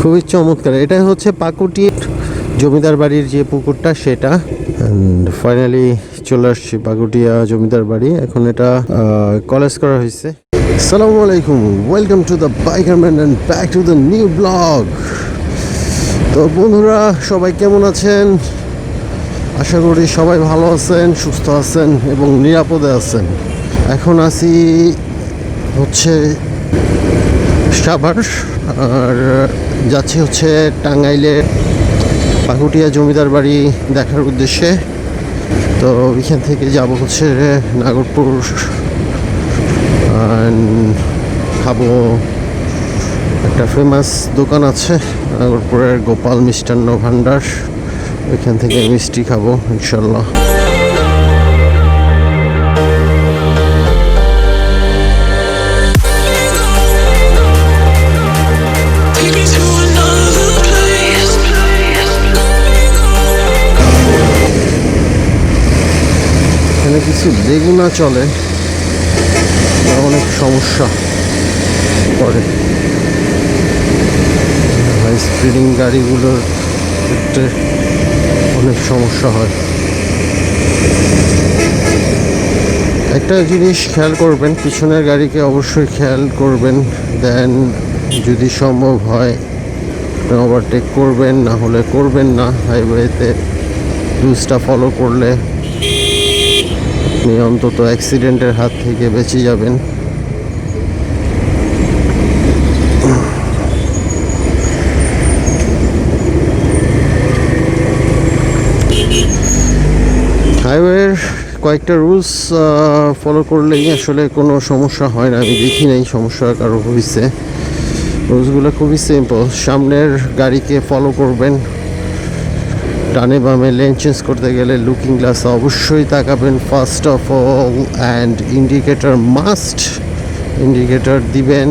খুবই চমৎকার। এটা হচ্ছে পাকুটি জমিদার বাড়ির যে পুকুরটা সেটা। অ্যান্ড ফাইনালি চলে আসছি পাকুটিয়া জমিদার বাড়ি। এখন এটা কলেজ করা হয়েছে। আসসালামু আলাইকুম, welcome to the biker man and back to the new blog. তো বন্ধুরা, সবাই কেমন আছেন? আশা করি সবাই ভালো আছেন, সুস্থ আছেন এবং নিরাপদে আছেন। এখন আছি হচ্ছে সাভার, আর যাচ্ছি হচ্ছে টাঙ্গাইলে পাকুটিয়া জমিদার বাড়ি দেখার উদ্দেশ্যে। তো এখান থেকে যাব হচ্ছে নাগরপুর, খাবো একটা ফেমাস দোকান আছে নাগরপুরের, গোপাল মিষ্টান্ন ভান্ডার। ওইখান থেকে মিষ্টি খাবো ইনশাল্লাহ। এখানে কিছু বেগুনা চলে, অনেক সমস্যা করে। হাই স্পিডিং গাড়িগুলোর ক্ষেত্রে অনেক সমস্যা হয়। একটা জিনিস খেয়াল করবেন, পিছনের গাড়িকে অবশ্যই খেয়াল করবেন। দেন যদি সম্ভব হয় ওভারটেক করবেন, না হলে করবেন না। হাইওয়েতে রুলসটা ফলো করলে আপনি অন্তত অ্যাক্সিডেন্টের হাত থেকে বেঁচে যাবেন। হাইওয়ের কয়েকটা রুলস ফলো করলেই আসলে কোনো সমস্যা হয় না। আমি দেখি নাই সমস্যা কারো হয়েছে। রুলসগুলো খুবই সিম্পল। সামনের গাড়িকে ফলো করবেন, ডানে বামে লেন চেঞ্জ করতে গেলে লুকিং গ্লাস অবশ্যই তাকাবেন first of all, and indicator must. Indicator দিবেন।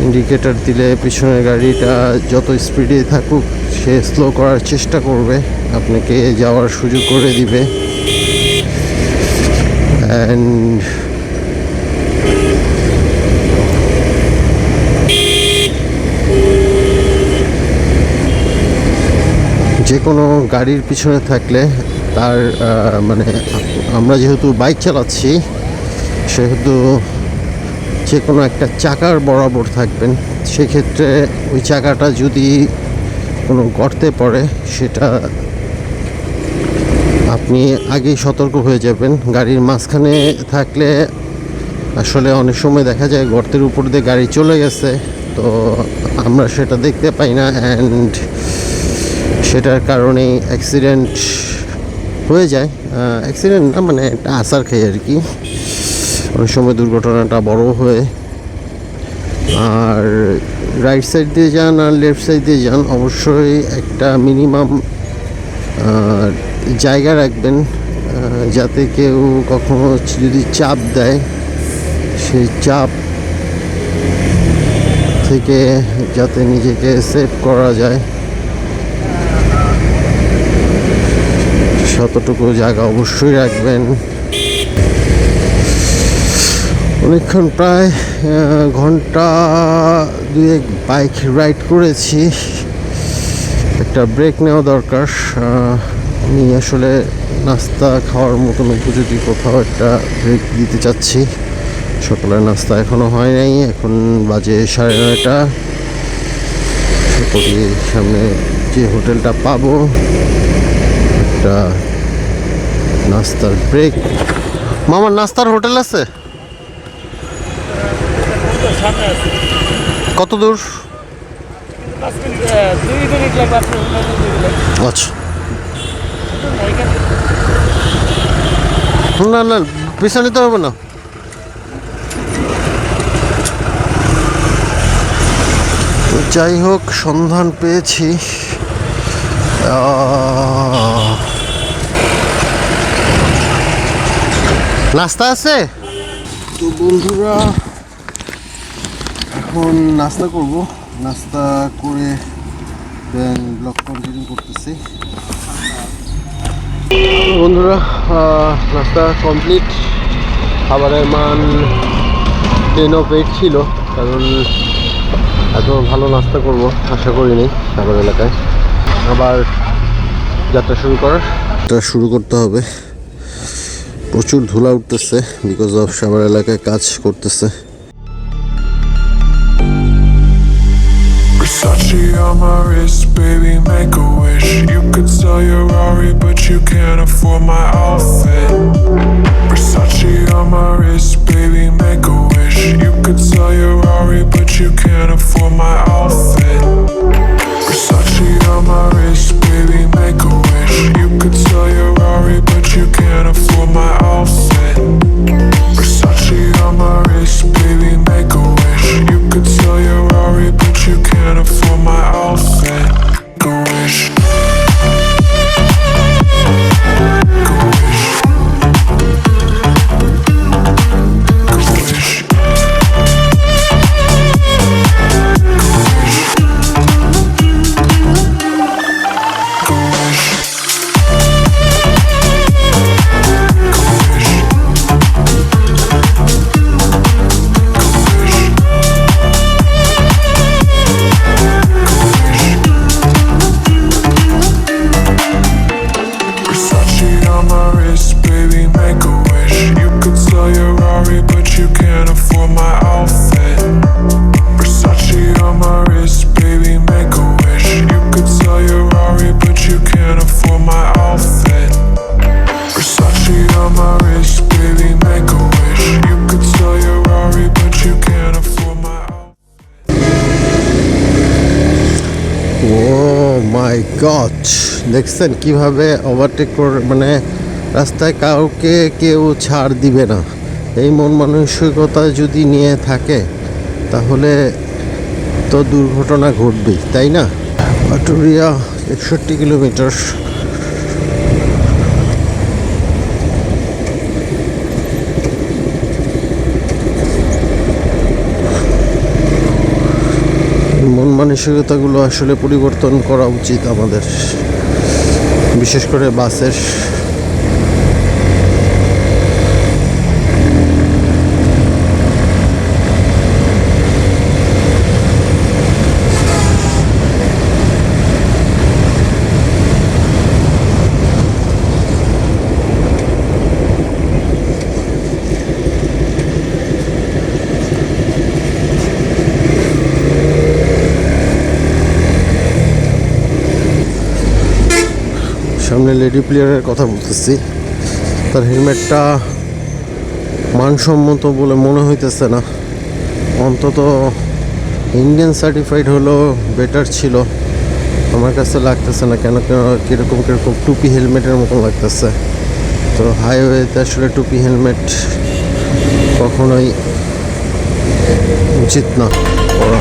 ইন্ডিকেটর দিলে পিছনের গাড়িটা যত স্পিডে থাকুক সে স্লো করার চেষ্টা করবে, আপনাকে যাওয়ার সুযোগ করে দিবে। অ্যান্ড যে কোনো গাড়ির পিছনে থাকলে তার মানে আমরা যেহেতু বাইক চালাচ্ছি সেহেতু যে কোনো একটা চাকার বরাবর থাকবেন। সেক্ষেত্রে ওই চাকাটা যদি কোনো গর্তে পড়ে সেটা আপনি আগেই সতর্ক হয়ে যাবেন। গাড়ির মাঝখানে থাকলে আসলে অনেক সময় দেখা যায় গর্তের উপর দিয়ে গাড়ি চলে গেছে, তো আমরা সেটা দেখতে পাই না, অ্যান্ড সেটার কারণেই অ্যাক্সিডেন্ট হয়ে যায়। অ্যাক্সিডেন্ট না, মানে একটা আছাড় খাই আর কি। অনেক সময় দুর্ঘটনাটা বড় হয়। আর রাইট সাইড দিয়ে যান আর লেফট সাইড দিয়ে যান, অবশ্যই একটা মিনিমাম জায়গা রাখবেন, যাতে কেউ কখনো যদি চাপ দেয় সেই চাপ থেকে যাতে নিজেকে সেভ করা যায়, ততটুকু জায়গা অবশ্যই রাখবেন। অনেকক্ষণ প্রায় ঘন্টা দুয়েক বাইক রাইড করেছি। একটা ব্রেক নেওয়া দরকার। আমি আসলে নাস্তা খাওয়ার মতন উপযোগী কোথাও একটা ব্রেক দিতে চাচ্ছি। সকালের নাস্তা এখনও হয় নাই, এখন বাজে 9:30। সামনে যে হোটেলটা পাবো একটা নাস্তার ব্রেক। মামার নাস্তার হোটেল আছে? কত দূর? আচ্ছা, না না পিছনে নিতে হবে না। যাই হোক, সন্ধান পেয়েছি। নাস্তা আছে তো বন্ধুরা, এখন নাস্তা করব। নাস্তা করে দেন ব্লগ কন্টিনিউ করতেছি। বন্ধুরা, নাস্তা কমপ্লিট। খাবারের মান 10 of 8 ছিল, কারণ এত ভালো নাস্তা করব আশা করিনি সাভার এলাকায়। আবার যাত্রা শুরু করতে হবে। প্রচুর ধুলা উঠতেছে বিকজ অফ সাভার এলাকায় কাজ করতেছে। Versace on my wrist, baby, make a wish. You could sell your Rari, but you can't afford my outfit. Versace on my wrist, baby, make a wish. You could sell your Rari, but you can't afford my outfit. Versace on my wrist, baby, make a wish. You could sell your Rari, but you can't afford my outfit. Versace on my wrist, baby, make a wish. You could sell your Rari, but you can't afford my outfit. Go wish. Go wish. Go wish. Versace on my wrist, baby, make a wish. You could sell your Rari, but you can't afford my outfit. Versace on my wrist, baby, make a wish. You could sell your Rari, but you can't afford my outfit. Versace on my wrist, baby, make a wish. You could sell your Rari, but you can't afford my outfit. Oh my god, দেখছেন কিভাবে overtake করে, মানে রাস্তায় কাউকে কেউ ছাড় দিবে না। এই মন মানসিকতা যদি নিয়ে থাকে তাহলে তো দুর্ঘটনা ঘটবেই, তাই না? পাটুরিয়া 61 কিলোমিটার। মন মানসিকতাগুলো আসলে পরিবর্তন করা উচিত আমাদের, বিশেষ করে বাসের। সামনে লেডি প্লেয়ারের কথা বলতেছি, তার হেলমেটটা মানসম্মত বলে মনে হইতেছে না। অন্তত ইন্ডিয়ান সার্টিফাইড হলো বেটার ছিল, আমার কাছে লাগতেছে না। কেন কীরকম টুপি হেলমেটের মতো লাগতেছে। তো হাইওয়েতে আসলে টুপি হেলমেট কখনোই উচিত না করা।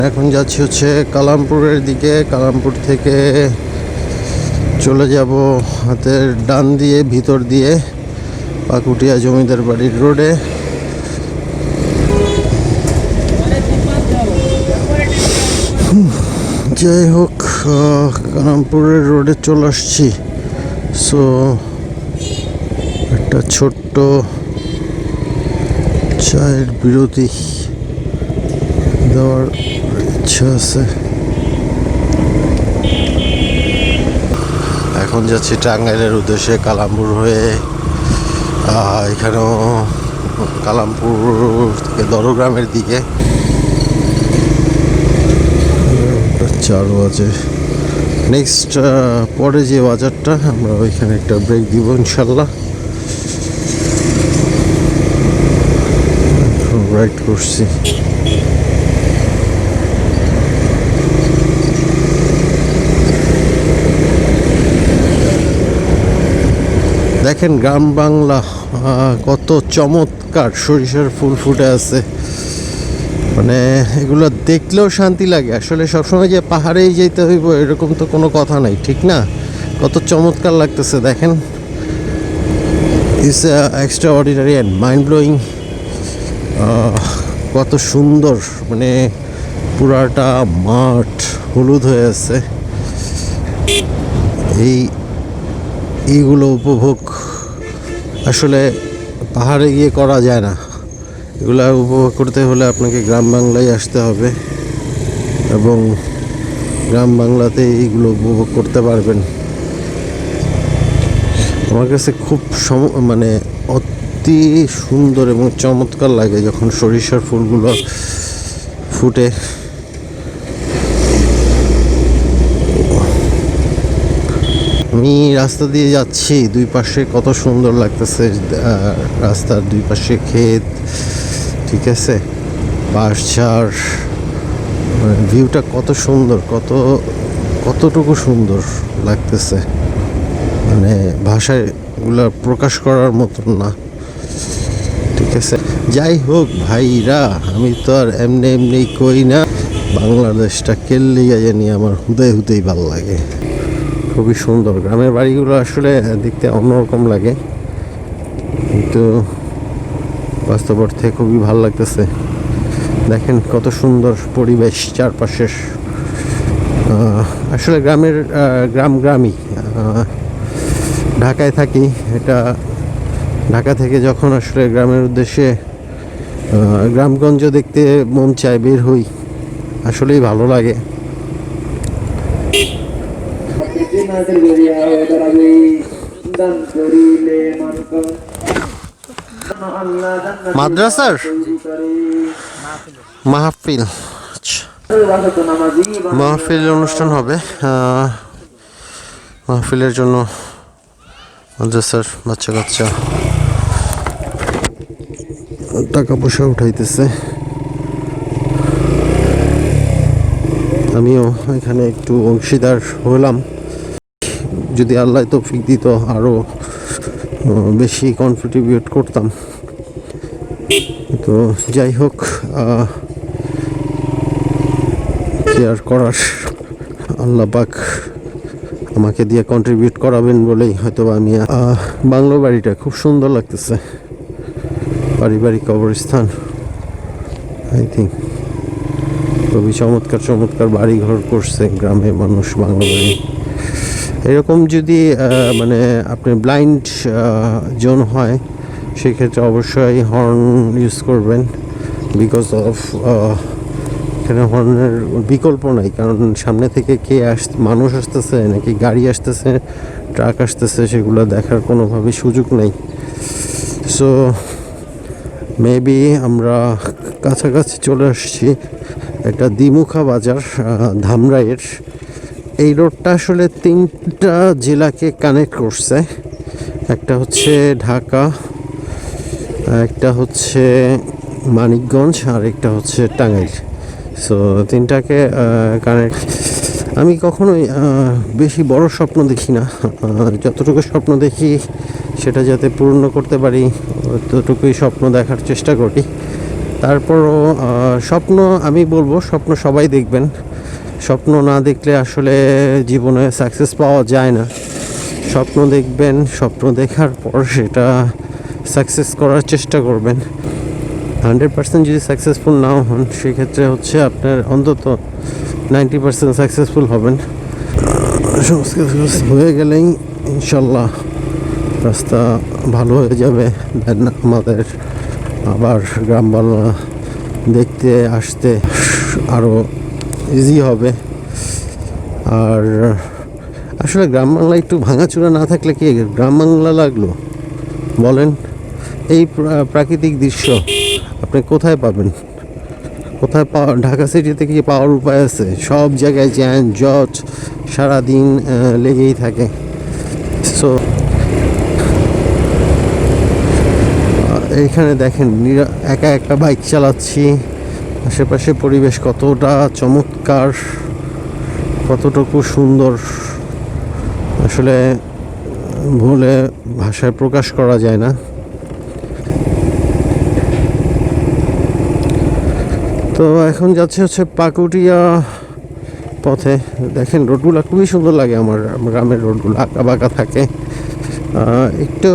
এখন যাচ্ছি হচ্ছে কালামপুরের দিকে। কালামপুর থেকে চলে যাব হাতের ডান দিয়ে ভিতর দিয়ে পাকুটিয়া জমিদার বাড়ির রোডে। যাই হোক, কালামপুরের রোডে চলে আসছি। সো একটা ছোট্ট চায়ের বিরতি দেওয়ার ইচ্ছা আছে। এখন যাচ্ছি টাঙ্গাইলের উদ্দেশ্যে কালামপুর হয়ে। এখানেও কালামপুর থেকে দরগ্রামের দিকে 4 বাজে। নেক্সট পরে যে বাজারটা আমরা ওইখানে একটা ব্রেক দিব ইনশাল্লাহ। রাইড করছি। দেখেন গ্রাম বাংলা কত চমৎকার সরিষার ফুল ফুটে আছে। মানে এগুলো দেখলেও শান্তি লাগে। আসলে সবসময় যে পাহাড়েই যেতে হইব এরকম তো কোনো কথা নাই, ঠিক না? কত চমৎকার লাগতেছে দেখেন। It's extra ordinary and mind blowing. কত সুন্দর, মানে পুরাটা মাঠ হলুদ হয়ে আছে। এইগুলো উপভোগ আসলে পাহাড়ে গিয়ে করা যায় না। এগুলো উপভোগ করতে হলে আপনাকে গ্রাম বাংলায় আসতে হবে এবং গ্রাম বাংলাতে এইগুলো উপভোগ করতে পারবেন। আমার কাছে খুব মানে অতি সুন্দর এবং চমৎকার লাগে যখন সরিষার ফুলগুলো ফুটে। আমি রাস্তা দিয়ে যাচ্ছি, দুই পাশে কত সুন্দর লাগতেছে। রাস্তার দুই পাশে ক্ষেত, ঠিক আছে, বাঁশঝাড়, মানে ভিউটা কত সুন্দর, কতটুকু সুন্দর লাগতেছে, মানে ভাষায় এগুলো প্রকাশ করার মতন না, ঠিক আছে। যাই হোক ভাইরা, আমি তো আর এমনি কই না, বাংলাদেশটা কেল্লিয়া জানি আমার হুদেই ভালো লাগে। খুবই সুন্দর গ্রামের বাড়িগুলো, আসলে দেখতে অন্যরকম লাগে, কিন্তু বাস্তব অর্থে খুবই ভালো লাগতেছে। দেখেন কত সুন্দর পরিবেশ চারপাশের। আসলে গ্রামই। ঢাকায় থাকি, এটা ঢাকা থেকে যখন আসলে গ্রামের উদ্দেশ্যে গ্রামগঞ্জ দেখতে মন চায়, বের হই, আসলেই ভালো লাগে। মাদ্রাসার মাহফিল অনুষ্ঠান হবে। মাহফিলের জন্য মাদ্রাসার বাচ্চা কাচ্চা টাকা পয়সা উঠাইতেছে। আমিও এখানে একটু অংশীদার হলাম। যদি আল্লাহ তৌফিক দিত আরো বেশি কন্ট্রিবিউট করতাম। তো যাই হোক, কি আর করার, আল্লাহ পাক আমাকে দিয়ে কন্ট্রিবিউট করাবেন বলেই হয়তো আমি। বাংলো বাড়িটা খুব সুন্দর লাগতেছে, পারিবারিক কবরস্থান। আই থিঙ্ক খুবই চমৎকার বাড়ি ঘর করছে গ্রামে মানুষ, বাংলো বাড়ি। এরকম যদি মানে আপনি ব্লাইন্ড জোন হয়, সেক্ষেত্রে অবশ্যই হর্ন ইউজ করবেন, বিকজ অফ এখানে হর্নের বিকল্প নাই। কারণ সামনে থেকে মানুষ আসতেছে নাকি গাড়ি আসতেছে, ট্রাক আসতেছে, সেগুলো দেখার কোনোভাবেই সুযোগ নেই। সো মেবি আমরা কাছাকাছি চলে আসছি। একটা দ্বিমুখা বাজার, ধামরাইয়ের। এই রোডটা আসলে 3টা জেলাকে কানেক্ট করছে। একটা হচ্ছে ঢাকা, একটা হচ্ছে মানিকগঞ্জ, আর একটা হচ্ছে টাঙ্গাইল। So 3টাকে connect. আমি কখনোই বেশি বড় স্বপ্ন দেখি না, যতটুকু স্বপ্ন দেখি সেটা যাতে পূর্ণ করতে পারি ততটুকুই স্বপ্ন দেখার চেষ্টা করি। তারপরও স্বপ্ন আমি বলবো স্বপ্ন সবাই দেখবেন। স্বপ্ন না দেখলে আসলে জীবনে সাকসেস পাওয়া যায় না। স্বপ্ন দেখবেন, স্বপ্ন দেখার পর সেটা সাকসেস করার চেষ্টা করবেন। 100% যদি সাকসেসফুল নাও হন, সেক্ষেত্রে হচ্ছে আপনার অন্তত 90% সাকসেসফুল হবেন। সমস্ত কিছু হয়ে গেলেই ইনশাল্লাহ রাস্তা ভালো হয়ে যাবে। দেন আমাদের আবার গ্রাম বাংলা দেখতে আসতে আরও ইজি হবে। আর আসলে গ্রাম বাংলা একটু ভাঙাচোরা না থাকলে কি গ্রাম বাংলা লাগলো বলেন? এই প্রাকৃতিক দৃশ্য আপনি কোথায় পাবেন? কোথায় পাওয়া? ঢাকা সিটিতে কি পাওয়ার উপায় আছে? সব জায়গায় জ্যাম জট সারাদিন লেগেই থাকে। সো এইখানে দেখেন একা একটা বাইক চালাচ্ছি, আশেপাশে পরিবেশ কতটা চমৎকার, কতটুকু সুন্দর, আসলে বলে ভাষায় প্রকাশ করা যায় না। তো এখন যাচ্ছে হচ্ছে পাকুটিয়া পথে। দেখেন রোডগুলো খুবই সুন্দর লাগে আমার গ্রামের রোডগুলো আঁকা বাঁকা থাকে। একটু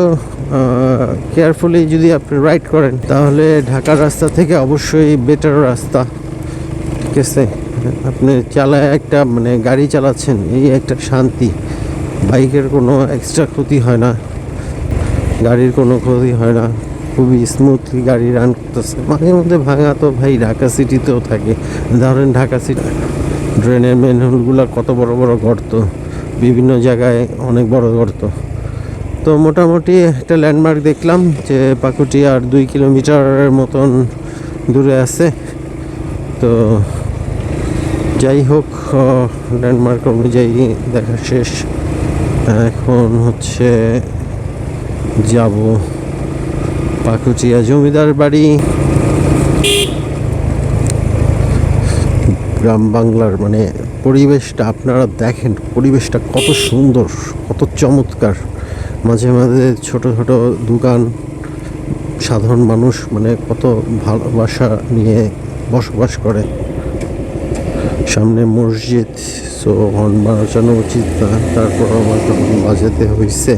কেয়ারফুলি যদি আপনি রাইড করেন তাহলে ঢাকার রাস্তা থেকে অবশ্যই বেটার রাস্তা। ঠিক আছে, আপনি চালায় একটা মানে গাড়ি চালাচ্ছেন, এই একটা শান্তি। বাইকের কোনো এক্সট্রা ক্ষতি হয় না, গাড়ির কোনো ক্ষতি হয় না, খুবই স্মুথলি গাড়ি রান করতেছে। মাঝে মধ্যে ভাঙা তো ভাই ঢাকা সিটিতেও থাকে। ধরেন ঢাকা সিটি ড্রেনের মেনহোলগুলো কত বড় বড় গর্ত, বিভিন্ন জায়গায় অনেক বড় গর্ত। তো মোটামুটি একটা ল্যান্ডমার্ক দেখলাম যে পাকুটিয়া আর 2 কিলোমিটারের মতন দূরে আছে। তো যাই হোক, ল্যান্ডমার্ক অনুযায়ী দেখা শেষ। এখন হচ্ছে যাব পাকুটিয়া জমিদার বাড়ি। গ্রাম বাংলার মানে পরিবেশটা আপনারা দেখেন, পরিবেশটা কত সুন্দর, কত চমৎকার। মাঝে মাঝে ছোট ছোট দোকান, সাধারণ মানুষ মানে কত ভালোবাসা নিয়ে বসবাস করে। সামনে মসজিদ, সো হর্ন বাজানো উচিত না, তারপর আমার হর্ন বাজাতে হয়েছে।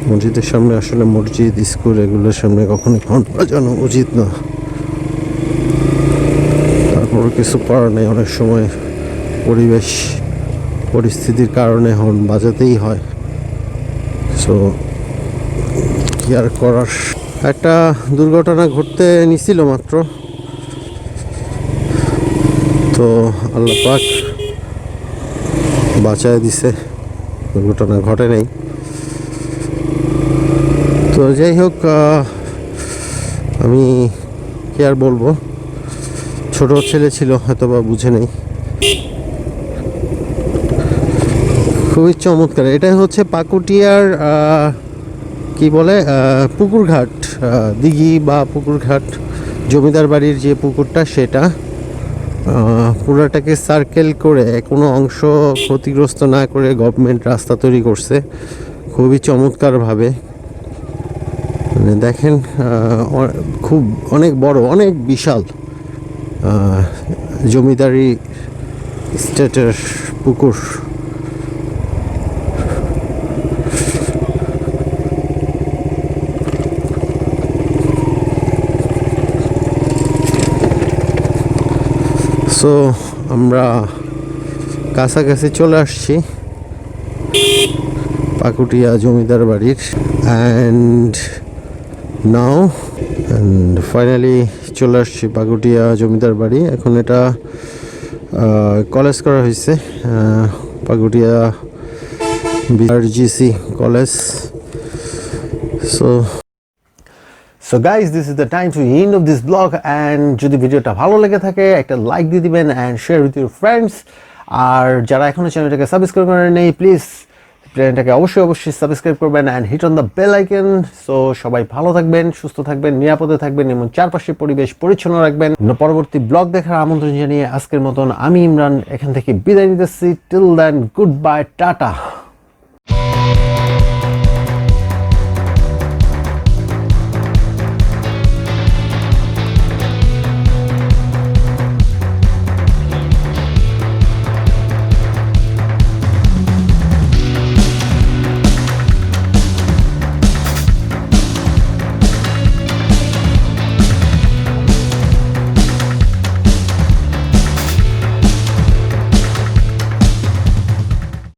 মসজিদের সামনে আসলে মসজিদ স্কুল এগুলোর সামনে কখনোই হর্ন বাজানো উচিত না। তারপর কিছু করার নেই, অনেক সময় পরিবেশ পরিস্থিতির কারণে হর্ন বাজাতেই হয়। সো কি আর করার। একটা দুর্ঘটনা ঘটতে নিছিল মাত্র, তো আল্লাহ পাক বাঁচায় দিছে, দুর্ঘটনা ঘটে নাই। তো যাই হোক, আমি কি আর বলবো, ছোট ছেলে ছিল হয়তো বা বুঝে নেই। খুবই চমৎকার। এটাই হচ্ছে পাকুটিয়ার কি বলে পুকুরঘাট, দিঘি বা পুকুরঘাট। জমিদার বাড়ির যে পুকুরটা সেটা পুরাটাকে সার্কেল করে কোনো অংশ ক্ষতিগ্রস্ত না করে গভর্নমেন্ট রাস্তা তৈরি করছে খুবই চমৎকারভাবে। মানে দেখেন, খুব অনেক বড়, অনেক বিশাল জমিদারি স্টেটের পুকুর। সো আমরা কাছাকাছি চলে আসছি পাকুটিয়া জমিদার বাড়ির। অ্যান্ড ফাইনালি চলে আসছি পাকুটিয়া জমিদার বাড়ি। এখন এটা কলেজ করা হয়েছে, Pakutia BRGC college. So guys, this is the time to end of this vlog, and যদি ভিডিওটা ভালো লেগে থাকে একটা লাইক দিয়ে দিবেন and share with your friends। আর যারা এখনো চ্যানেলটাকে সাবস্ক্রাইব করেন নাই, প্লিজ চ্যানেলটাকে অবশ্যই সাবস্ক্রাইব করবেন and hit on the bell icon। So সবাই ভালো থাকবেন, সুস্থ থাকবেন, নিরাপদে থাকবেন এবং চারপাশের পরিবেশ পরিচ্ছন্ন রাখবেন। পরবর্তী ব্লগ দেখার আমন্ত্রণ জানিয়ে আজকের মতন আমি ইমরান এখান থেকে বিদায় নিতেছি। Till then, good bye, tata.